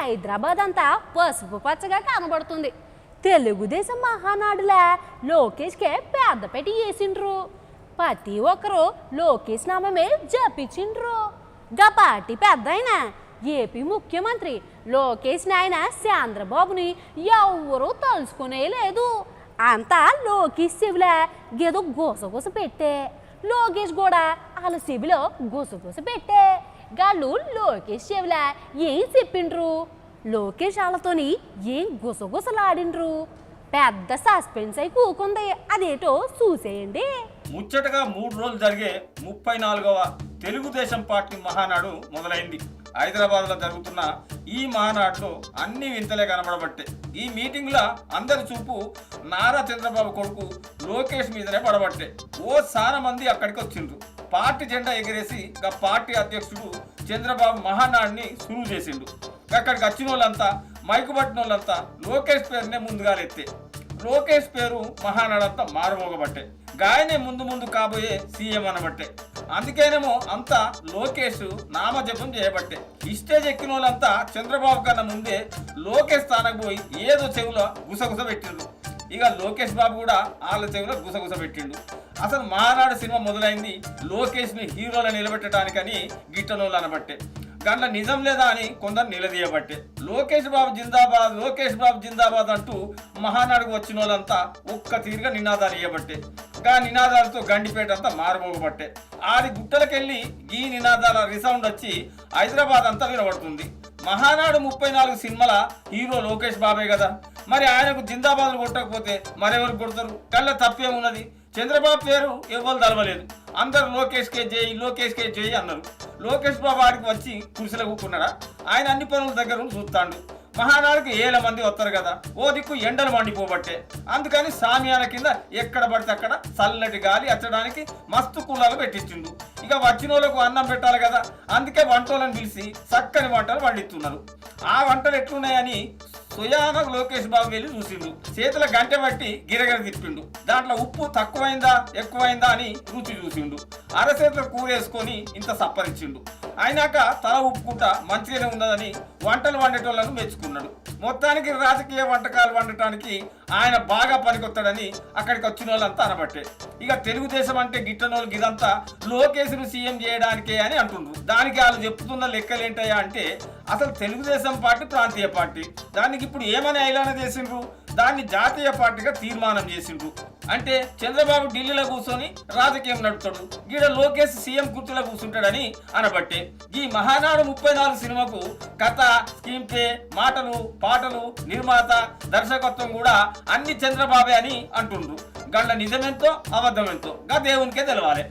హైదరాబాద్ అంతా పసుపు పచ్చగా కనబడుతుంది. తెలుగుదేశం మహానాడులే లోకేష్కే పెద్దపెట్టి వేసిండ్రు. ప్రతి ఒక్కరు లోకేష్ నామమే జపించిండ్రు. గా పార్టీ పెద్ద ఆయన ఏపీ ముఖ్యమంత్రి లోకేష్ నాయన చంద్రబాబుని ఎవరూ తలుసుకునే లేదు. అంతా లోకేష్ చెవిలో గేదో గుసగుస పెట్టే, లోకేష్ కూడా వాళ్ళ చెవిలో గుసగుస పెట్టే. గాళ్ళు లోకేష్ చెవిలో ఏం చెప్పిండ్రు, లోకేష్ వాళ్ళతోని ఏం గుసగుసలాడిండ్రు. పెద్ద సస్పెన్స్ అయి కూకుంది. అదేటో చూసేయండి. ముచ్చటగా 3 రోజులు జరిగే 34వ తెలుగుదేశం పార్టీ మహానాడు మొదలైంది. హైదరాబాద్లో జరుగుతున్న ఈ మహానాడులో అన్ని వింతలే కనబడబట్టే. ఈ మీటింగ్లో అందరి చూపు నారా చంద్రబాబు కొడుకు లోకేష్ మీదనే పడబట్టే. ఓ చాలా మంది అక్కడికి వచ్చిండ్రు. పార్టీ జెండా ఎగిరేసి పార్టీ అధ్యక్షుడు చంద్రబాబు మహానాడుని సురువు చేసిండు. అక్కడికి వచ్చిన వాళ్ళంతా మైకు పట్టిన వాళ్ళంతా లోకేష్ పేరునే ముందుగా ఎత్తే. లోకేష్ పేరు మహానాడంతా మారుమోగబట్టే. గాయనే ముందు కాబోయే సీఎం అనబట్టే. అందుకేనేమో అంతా లోకేష్ నామజపం చేయబట్టే. స్టేజ్ ఎక్కిన వాళ్ళంతా చంద్రబాబు కన్నా ముందే లోకేష్ స్థానకు పోయి ఏదో చెవిలో గుసగుస పెట్టిండు. ఇక లోకేష్ బాబు కూడా వాళ్ళ చెవిలో గుసగుస పెట్టిండు. అసలు మహానాడు సినిమా మొదలైంది లోకేష్ని హీరోలో నిలబెట్టడానికని గిట్టనోళ్ళు అనబట్టే. దాంట్లో నిజం లేదా అని కొందరు నిలదీయబట్టే. లోకేష్ బాబు జిందాబాద్, లోకేష్ బాబు జిందాబాద్ అంటూ మహానాడుకు వచ్చిన వాళ్ళంతా ఒక్క తీరుగా నినాదాలు ఇవ్వబట్టే. గా నినాదాలతో గండిపేట అంతా మారుమోగబట్టే. ఆది గుట్టలకెళ్ళి ఈ నినాదాల రిసౌండ్ వచ్చి హైదరాబాద్ అంతా వినబడుతుంది. మహానాడు 34 సినిమాల హీరో లోకేష్ బాబే కదా, మరి ఆయనకు జిందాబాద్లు కొట్టకపోతే మరెవరు కొడతారు? కళ్ళ తప్పేమున్నది? చంద్రబాబు పేరు ఎవరు తలవలేదు. అందరు లోకేష్ కే జై అన్నారు. లోకేష్ బాబు ఆడికి వచ్చి కుర్చీలో కూకున్నాడా? ఆయన అన్ని పనుల దగ్గర చూస్తాడు. మహానాడుకి 1000 మంది వస్తారు కదా, ఓ దిక్కు ఎండలు మండిపోబట్టే. అందుకని సామియాన కింద ఎక్కడ పడితే అక్కడ చల్లటి గాలి అచ్చడానికి మస్తు కూలలు పెట్టించిండు. ఇక వచ్చిన వాళ్ళకు అన్నం పెట్టాలి కదా, అందుకే వంటలను పిలిచి చక్కని వంటలు వండిస్తున్నారు. ఆ వంటలు ఎట్లున్నాయని సుయాన లోకేష్ బాబు వెళ్ళి చూసిండు. చేతుల గంటె బట్టి గిరగిర తిప్పిండు. దాంట్లో ఉప్పు తక్కువైందా ఎక్కువైందా అని రుచి చూసిండు. అరచేతుల కూరేసుకొని ఇంత సప్పరించిండు. అయినాక తల ఉప్పుకుంటా మంచిగానే ఉన్నదని వంటలు వండేటోళ్లను మెచ్చుకున్నాడు. మొత్తానికి రాజకీయ వంటకాలు వండటానికి ఆయన బాగా పనికొస్తాడని అక్కడికి వచ్చిన వాళ్ళంతా అనబట్టే. ఇక తెలుగుదేశం అంటే గిట్టనోళ్ళు గిదంతా లోకేష్ను సీఎం చేయడానికే అని అంటుండ్రు. దానికి వాళ్ళు చెప్తున్న లెక్కలేంటయ్యా అంటే, అసలు తెలుగుదేశం పార్టీ ప్రాంతీయ పార్టీ. దానికి ఇప్పుడు ఏమని ఐలాన చేసిండ్రు? దాన్ని జాతీయ పార్టీగా తీర్మానం చేసిండ్రు. అంటే చంద్రబాబు ఢిల్లీలో కూర్చొని రాజకీయం నడుపుతాడు, గీడ లోకేష్ సీఎం కుర్చీలో కూర్చుంటాడని అనబట్టే. ఈ మహానాడు 34 సినిమాకు కథ, స్క్రీన్ ప్లే, మాటలు, పాటలు, నిర్మాత, దర్శకత్వం కూడా అన్ని చంద్రబాబే అని అంటుండ్రు. గంట నిజమెంతో అబద్ధమెంతో గా దేవునికే తెలవాలి.